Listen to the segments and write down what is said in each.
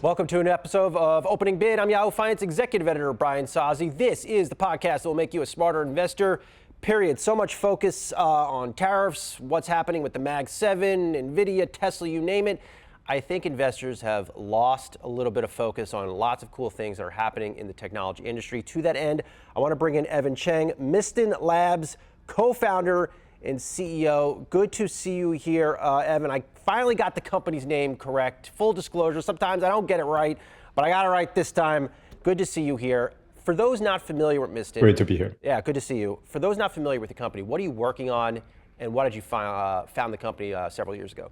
Welcome to an episode of Opening Bid. I'm Yahoo Finance Executive Editor Brian Sozzi. This is the podcast that will make you a smarter investor, period. So much focus on tariffs, what's happening with the Mag 7, NVIDIA, Tesla, you name it. I think investors have lost a little bit of focus on lots of cool things that are happening in the technology industry. To that end, I want to bring in Evan Cheng, Miston Labs co-founder and CEO. Good to see you here, Evan. I finally got the company's name correct. Full disclosure, sometimes I don't get it right, but I got it right this time. Good to see you here. For those not familiar with Miston. Great to be here. Yeah, good to see you. For those not familiar with the company, what are you working on, and why did you found the company several years ago?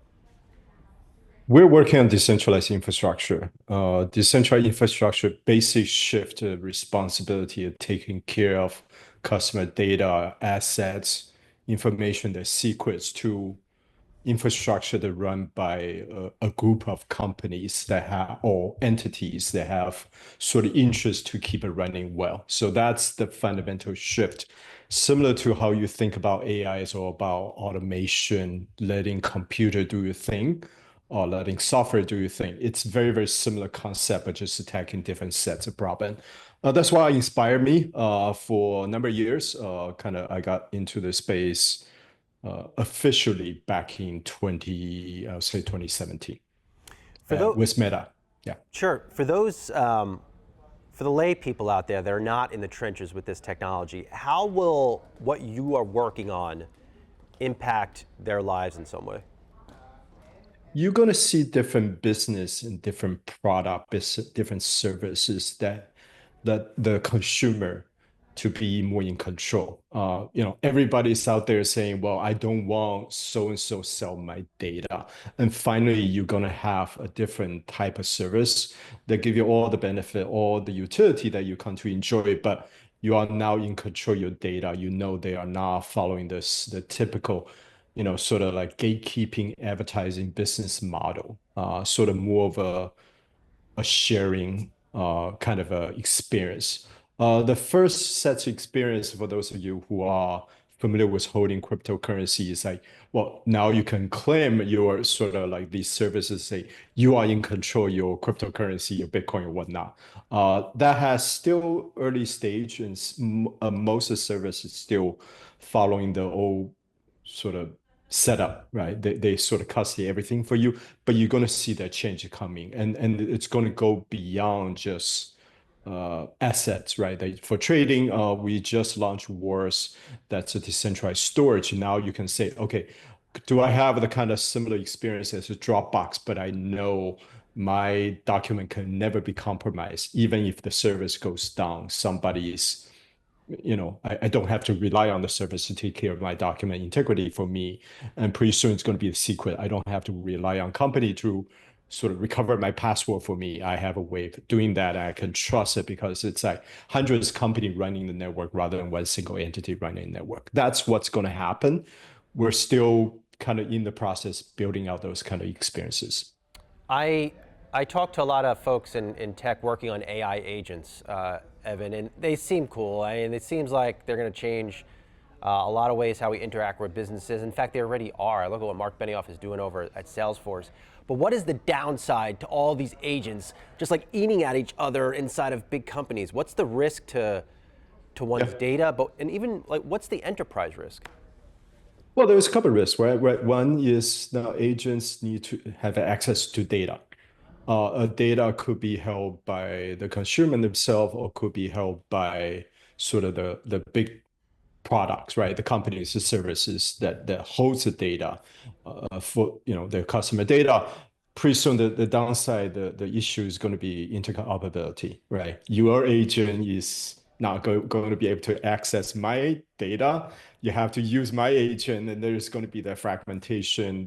We're working on decentralized infrastructure. Decentralized infrastructure basic shift responsibility of taking care of customer data, assets, information, their secrets to infrastructure that run by a group of companies that have, or entities that have sort of interest to keep it running well. So that's the fundamental shift. Similar to how you think about AI is all about automation, letting computer do your thing, or letting software do your thing. It's very, very similar concept, but just attacking different sets of problems. That's why it inspired me for a number of years. I got into the space officially back in 2017 with Meta. Yeah. Sure. For those, for the lay people out there that are not in the trenches with this technology, how will what you are working on impact their lives in some way? You're going to see different business and different different services that the consumer to be more in control. Everybody's out there saying, well, I don't want so-and-so sell my data. And finally, you're going to have a different type of service that give you all the benefit, all the utility that you come to enjoy, but you are now in control of your data. You know they are not following the typical sort of like gatekeeping advertising business model, sort of more of a sharing kind of a experience. The first set of experience for those of you who are familiar with holding cryptocurrency is like, well, now you can claim your sort of like these services say you are in control of your cryptocurrency, your Bitcoin or whatnot. That has still early stage, and most of the services still following the old sort of setup, right? They sort of custody everything for you, but you're going to see that change coming, and it's going to go beyond just assets, right? For trading, we just launched Wars, that's a decentralized storage. Now you can say, okay, do I have the kind of similar experience as a Dropbox, but I know my document can never be compromised, even if the service goes down, somebody's I don't have to rely on the service to take care of my document integrity for me. And pretty soon it's going to be a secret. I don't have to rely on company to sort of recover my password for me. I have a way of doing that. I can trust it because it's like hundreds of companies running the network rather than one single entity running the network. That's what's going to happen. We're still kind of in the process building out those kind of experiences. I talked to a lot of folks in tech working on AI agents, Evan, and they seem cool. I mean, it seems like they're going to change a lot of ways how we interact with businesses. In fact, they already are. Look at what Mark Benioff is doing over at Salesforce. But what is the downside to all these agents just like eating at each other inside of big companies? What's the risk to one's data? And even like, what's the enterprise risk? Well, there's a couple of risks, right? One is now agents need to have access to data. Data could be held by the consumer themselves, or could be held by sort of the big products, right? The companies, the services that holds the data for their customer data. Pretty soon, the downside, the issue is going to be interoperability, right? Your agent is not going to be able to access my data. You have to use my agent, and there's going to be the fragmentation.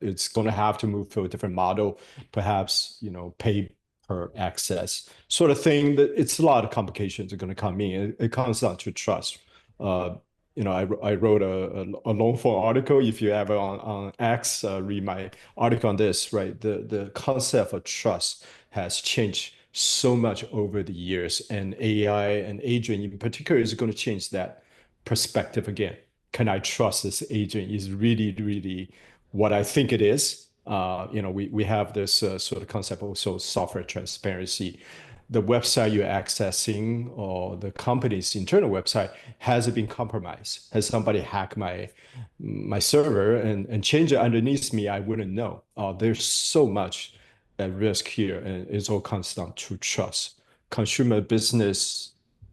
It's going to have to move to a different model, perhaps pay per access sort of thing. That it's a lot of complications are going to come in. It comes down to trust. I wrote a long form article. If you ever on X read my article on this, right? The concept of trust has changed so much over the years, and AI and agent in particular is going to change that perspective again. Can I trust this agent is really, really what I think it is? We have this sort of concept also software transparency. The website you're accessing or the company's internal website has it been compromised? Has somebody hacked my server and changed it underneath me? I wouldn't know. There's so much at risk here, and it all comes down to trust. Consumer business,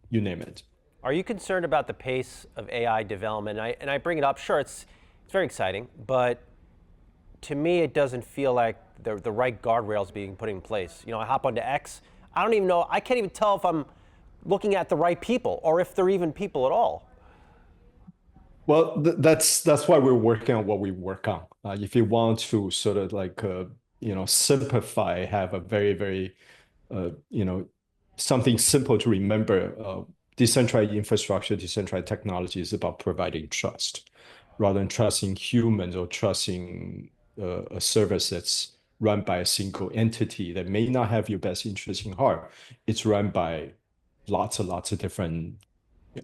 you name it. Are you concerned about the pace of AI development? And I bring it up. Sure, it's very exciting, but to me, it doesn't feel like the right guardrails being put in place. I hop onto X. I don't even know. I can't even tell if I'm looking at the right people or if they're even people at all. Well, that's why we're working on what we work on. If you want to sort of like simplify, have a very very you know something simple to remember. Decentralized infrastructure, decentralized technology is about providing trust, rather than trusting humans or trusting a service that's run by a single entity that may not have your best interest in heart. It's run by lots and lots of different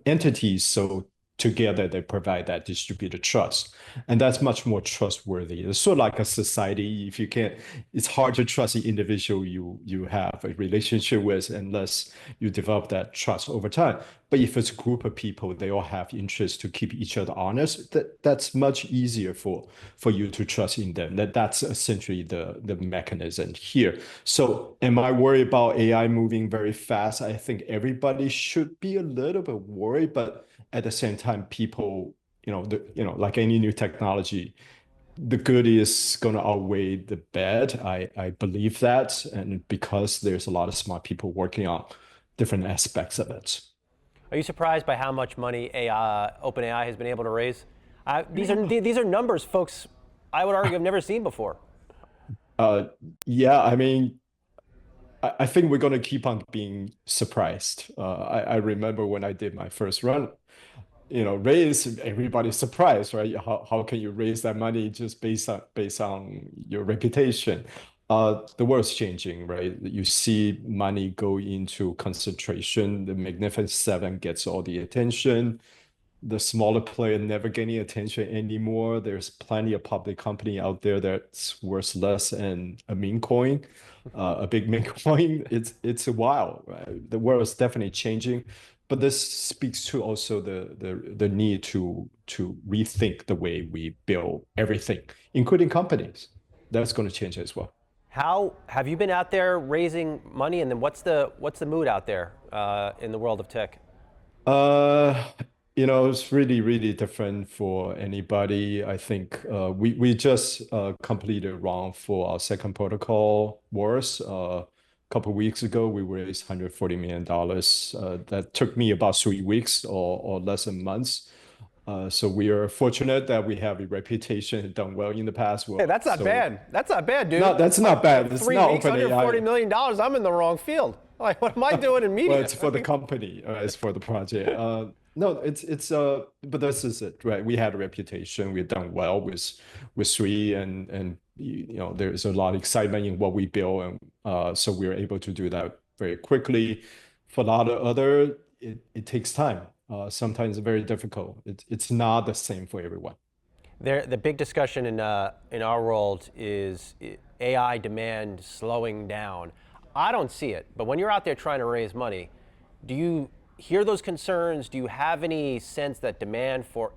entities. So together they provide that distributed trust. And that's much more trustworthy. It's sort of like a society. If you can't, it's hard to trust the individual you have a relationship with unless you develop that trust over time. But if it's a group of people, they all have interests to keep each other honest, that's much easier for you to trust in them. That's essentially the mechanism here. So am I worried about AI moving very fast? I think everybody should be a little bit worried, but at the same time, people, like any new technology, the good is going to outweigh the bad. I believe that. And because there's a lot of smart people working on different aspects of it. Are you surprised by how much money OpenAI has been able to raise? These are numbers, folks, I would argue I've never seen before. Yeah, I mean, I think we're going to keep on being surprised. I remember when I did my first run, raise, everybody's surprised, right? How can you raise that money just based on your reputation? The world's changing, right? You see money go into concentration. The Magnificent Seven gets all the attention. The smaller player never getting attention anymore. There's plenty of public company out there that's worth less than a meme coin, a big meme coin. It's a while. Right? The world is definitely changing, but this speaks to also the need to rethink the way we build everything, including companies. That's going to change as well. How have you been out there raising money, and then what's the mood out there in the world of tech? Uh, it's really, really different for anybody. I think we just completed a round for our second protocol wars. A couple of weeks ago, we raised $140 million. That took me about 3 weeks or less than months. So we are fortunate that we have a reputation and done well in the past. Hey, that's not bad. That's not bad, dude. No, that's not bad. It's 3 weeks, not $140 million. I'm in the wrong field. Like, what am I doing in media? Well, it's for the company. It's for the project. No, but this is it, right? We had a reputation. We've done well with three, and there's a lot of excitement in what we build, and so we were able to do that very quickly. For a lot of other, it takes time. Sometimes it's very difficult. It's not the same for everyone. The big discussion in our world is AI demand slowing down. I don't see it, but when you're out there trying to raise money, do you hear those concerns? Do you have any sense that demand for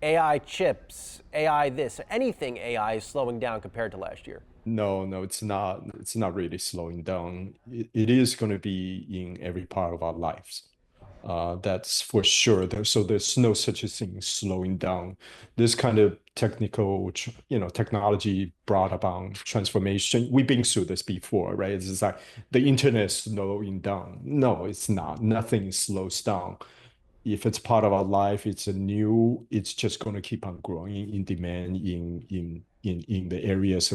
AI chips, AI this, anything AI is slowing down compared to last year? No, it's not. It's not really slowing down. It is going to be in every part of our lives. That's for sure. So there's no such a thing as slowing down. This kind of technology brought about transformation. We've been through this before, right? It's like the internet is slowing down. No, it's not. Nothing slows down. If it's part of our life, it's just going to keep on growing in demand in the areas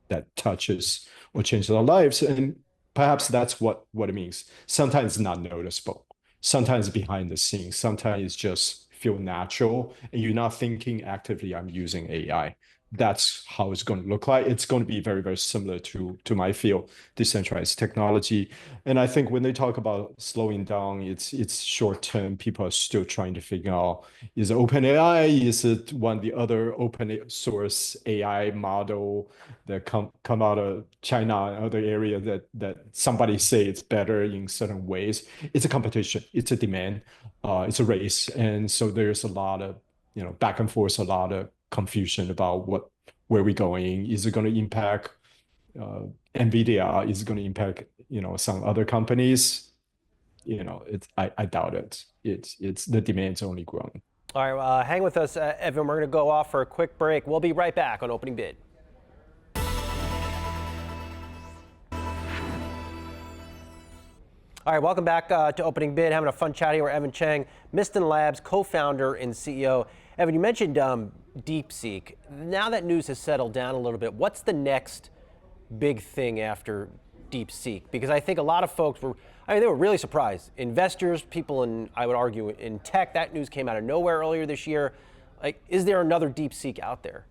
that touches or changes our lives. And perhaps that's what it means. Sometimes it's not noticeable. Sometimes behind the scenes, sometimes it's just feel natural and you're not thinking actively, I'm using AI. that's how it's going to look like. It's going to be very, very similar to my field, decentralized technology. And I think when they talk about slowing down, it's short term. People are still trying to figure out, is it OpenAI? Is it one of the other open source AI model that come out of China and other area that somebody say it's better in certain ways? It's a competition. It's a demand. It's a race. And so there's a lot of back and forth, a lot of confusion about where we're going. Is it going to impact uh, Nvidia? Is it going to impact some other companies? I doubt it. It's the demand's only growing. All right, hang with us, Evan. We're going to go off for a quick break. We'll be right back on Opening Bid. All right, welcome back to Opening Bid. Having a fun chat here with Evan Cheng, Miston Labs co-founder and CEO. Evan, you mentioned DeepSeek. Now that news has settled down a little bit, what's the next big thing after DeepSeek? Because I think a lot of folks they were really surprised. Investors, people in, I would argue, in tech, that news came out of nowhere earlier this year. Like, is there another DeepSeek out there?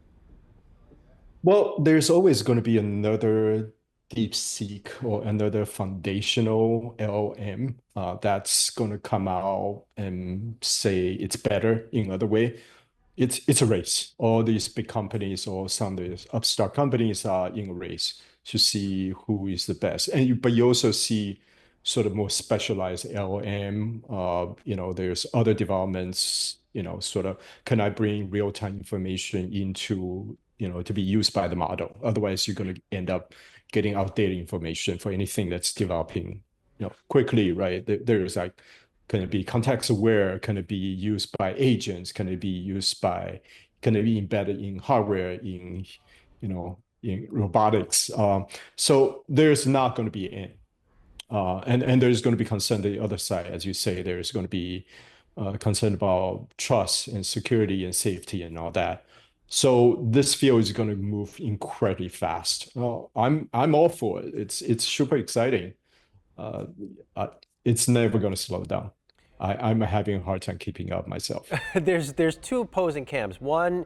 Well, there's always going to be another DeepSeek or another foundational LLM that's going to come out and say it's better in other way. It's a race. All these big companies or some of these upstart companies are in a race to see who is the best. But you also see sort of more specialized LLM. There's other developments. Sort of can I bring real-time information into to be used by the model? Otherwise, you're going to end up getting outdated information for anything that's developing quickly, right? There's like, can it be context aware? Can it be used by agents? Can it be embedded in hardware, in robotics? So there's not going to be an end. And there's going to be concern on the other side, as you say, there's going to be concern about trust and security and safety and all that. So this field is going to move incredibly fast. I'm all for it. It's super exciting. Uh, it's never going to slow down. I'm having a hard time keeping up myself. There's two opposing camps. One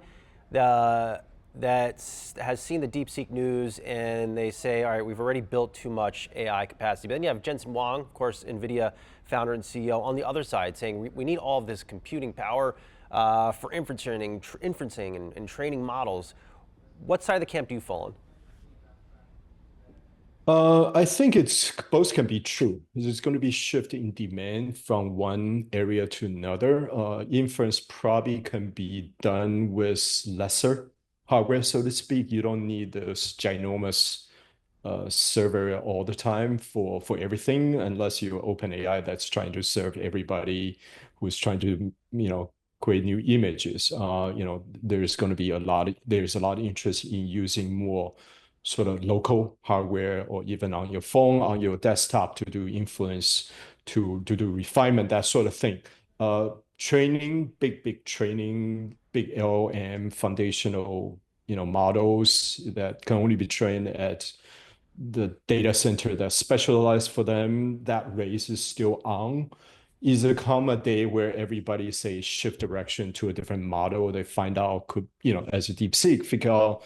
that has seen the DeepSeek news and they say, all right, we've already built too much AI capacity. But then you have Jensen Huang, of course, NVIDIA founder and CEO, on the other side saying we need all of this computing power for inferencing and training models. What side of the camp do you fall on? I think it's both can be true. There's going to be shift in demand from one area to another. Inference probably can be done with lesser hardware, so to speak. You don't need those ginormous server all the time for everything, unless you're OpenAI that's trying to serve everybody who's trying to create new images. There's going to be there's a lot of interest in using more sort of local hardware or even on your phone, on your desktop to do influence, to do refinement, that sort of thing. Training, big training, big LLM foundational, models that can only be trained at the data center that's specialized for them, that race is still on. Is there come a day where everybody say shift direction to a different model? They find out as a DeepSeek, figure out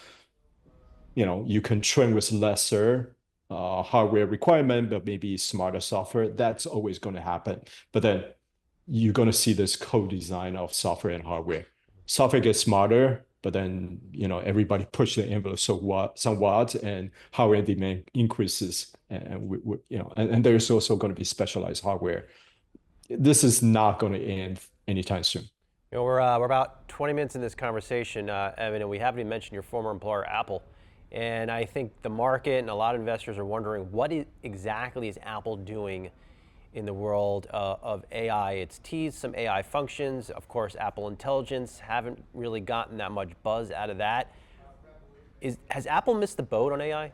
you can train with lesser hardware requirement, but maybe smarter software. That's always going to happen. But then you're going to see this co-design of software and hardware. Software gets smarter, but then everybody push the envelope somewhat, and hardware demand increases, and there's also going to be specialized hardware. This is not going to end anytime soon. We're about 20 minutes in this conversation, Evan, and we haven't even mentioned your former employer, Apple. And I think the market and a lot of investors are wondering exactly is Apple doing in the world of AI. It's teased some AI functions. Of course, Apple Intelligence, haven't really gotten that much buzz out of that. Has Apple missed the boat on AI?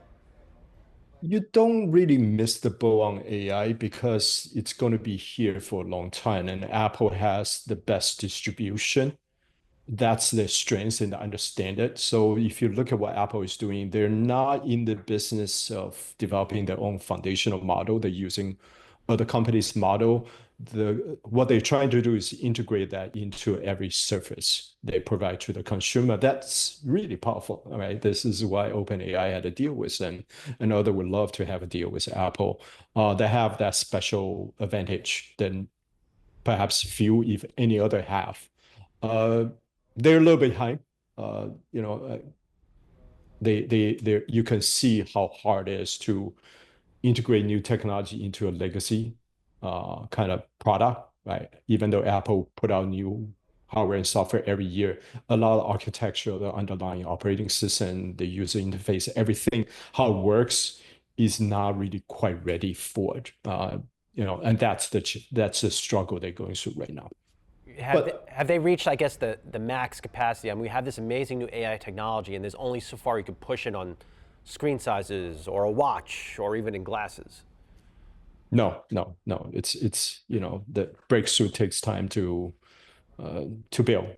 You don't really miss the boat on AI because it's going to be here for a long time, and Apple has the best distribution. That's their strength, and I understand it. So if you look at what Apple is doing, they're not in the business of developing their own foundational model. They're using other companies' model, what they're trying to do is integrate that into every service they provide to the consumer. That's really powerful, right? This is why OpenAI had a deal with them, and other would love to have a deal with Apple. They have that special advantage than perhaps few, if any other have. Uh, they're a little bit behind. You know, you can see how hard it is to integrate new technology into a legacy kind of product, right? Even though Apple put out new hardware and software every year, a lot of architecture, the underlying operating system, the user interface, everything, how it works is not really quite ready for it. And that's the struggle they're going through right now. But Have they reached, I guess, the max capacity? I mean, we have this amazing new AI technology, and there's only so far you can push it on screen sizes or a watch or even in glasses. no. It's the breakthrough takes time to build.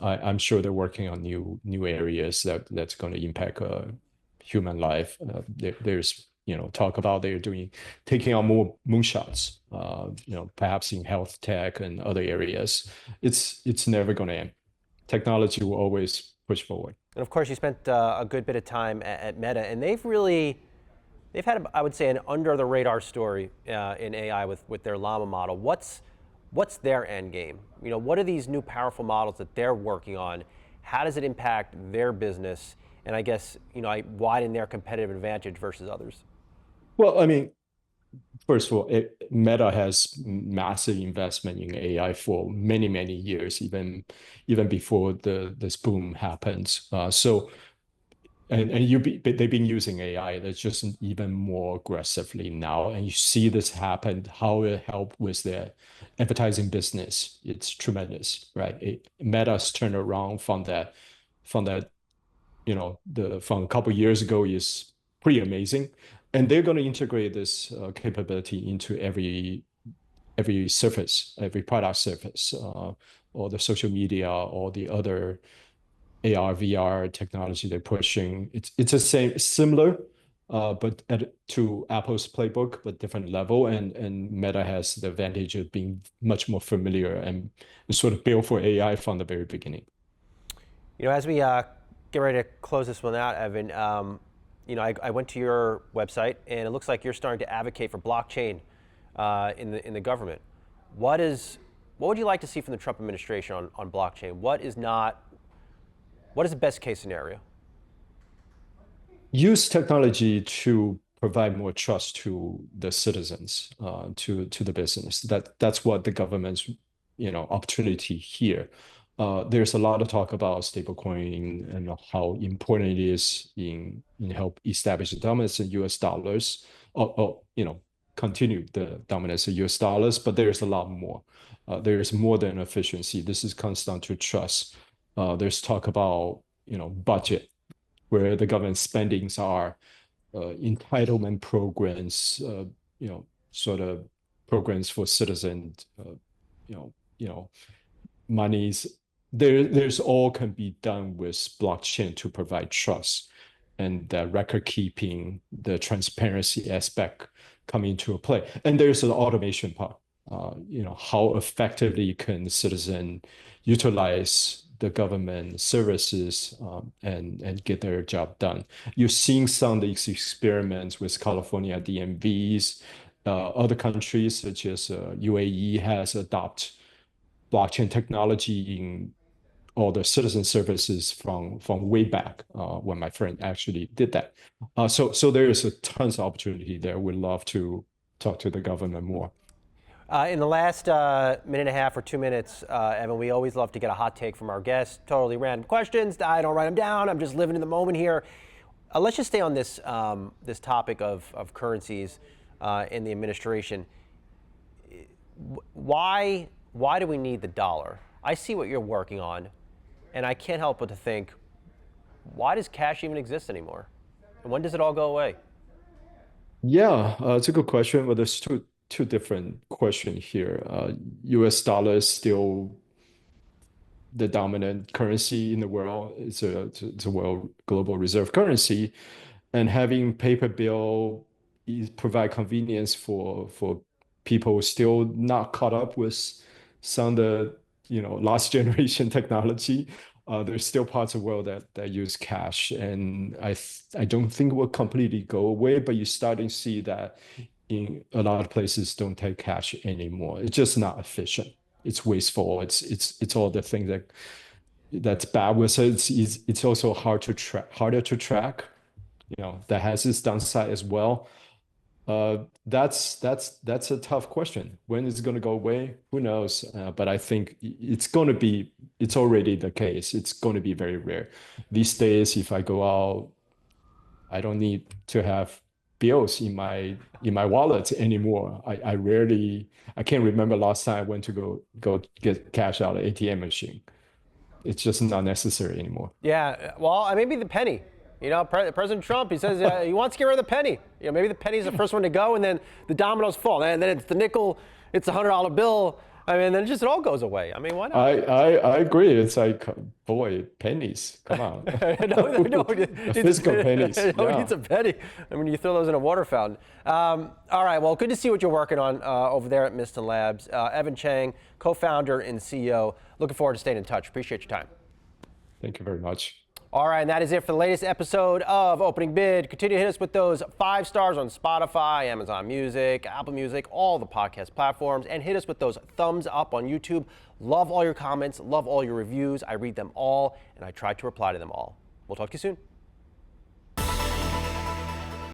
I'm sure they're working on new areas that's going to impact human life. There's talk about taking on more moonshots. Perhaps in health tech and other areas. It's never going to end. Technology will always push forward. And of course, you spent a good bit of time at Meta, and they've had, I would say, an under the radar story in AI with their Llama model. What's their end game? What are these new powerful models that they're working on? How does it impact their business? And I guess, widen their competitive advantage versus others? Well, I mean, first of all, Meta has massive investment in AI for many, many years, even before this boom happens. They've been using AI. That's just even more aggressively now, and you see this happen. How it helped with their advertising business. It's tremendous, right? Meta's turned around from that from a couple of years ago is pretty amazing, and they're going to integrate this capability into every surface, every product surface, or the social media, or the other AR, VR technology they're pushing. It's the same, similar, but to Apple's playbook, but different level. And Meta has the advantage of being much more familiar and sort of built for AI from the very beginning. As we get ready to close this one out, Evan, I went to your website, and it looks like you're starting to advocate for blockchain in the government. What would you like to see from the Trump administration on blockchain? What is the best case scenario? Use technology to provide more trust to the citizens, to the business. That's what the government's opportunity here. There's a lot of talk about stablecoin and how important it is in help establish the dominance in U.S. dollars, or continue the dominance of U.S. dollars. But there's a lot more. There is more than efficiency. This comes down to trust. There's talk about budget, where the government spendings are entitlement programs, sort of programs for citizens, you know, you know, monies. There's all can be done with blockchain to provide trust, and the record keeping, the transparency aspect come into play. And there's an automation part. How effectively can the citizen utilize the government services, and get their job done. You're seeing some of these experiments with California DMVs. Other countries such as UAE has adopted blockchain technology in all the citizen services from way back, when my friend actually did that. So there is a tons of opportunity there. We'd love to talk to the government more. In the last minute and a half or 2 minutes, Evan, we always love to get a hot take from our guests. Totally random questions. I don't write them down. I'm just living in the moment here. Let's just stay on this topic of currencies in the administration. Why do we need the dollar? I see what you're working on, and I can't help but to think, why does cash even exist anymore? And when does it all go away? Yeah, it's a good question, but there's two different questions here. U.S. dollar is still the dominant currency in the world. It's a world global reserve currency, and having paper bill provide convenience for people still not caught up with some of the last generation technology. There's still parts of the world that use cash, and I don't think it will completely go away, but you're starting to see that in a lot of places don't take cash anymore. It's just not efficient. It's wasteful. It's all the things that's bad with it. It's also harder to track. That has its downside as well. That's a tough question. When is it going to go away? Who knows? But I think it's already the case. It's going to be very rare. These days, if I go out, I don't need to have bills in my wallet anymore. I can't remember last time I went to go get cash out of the ATM machine. It's just not necessary anymore. Yeah, well, maybe the penny. President Trump, he says he wants to get rid of the penny. Maybe the penny's the first one to go, and then the dominoes fall. And then it's the nickel, it's the $100 bill. Then it all goes away. Why not? I agree. It's like, boy, pennies. Come on. no, physical pennies. Who needs a penny? You throw those in a water fountain. All right, well, good to see what you're working on over there at Miston Labs. Evan Chang, co-founder and CEO. Looking forward to staying in touch. Appreciate your time. Thank you very much. All right, and that is it for the latest episode of Opening Bid. Continue to hit us with those 5 stars on Spotify, Amazon Music, Apple Music, all the podcast platforms, and hit us with those thumbs up on YouTube. Love all your comments, love all your reviews. I read them all, and I try to reply to them all. We'll talk to you soon.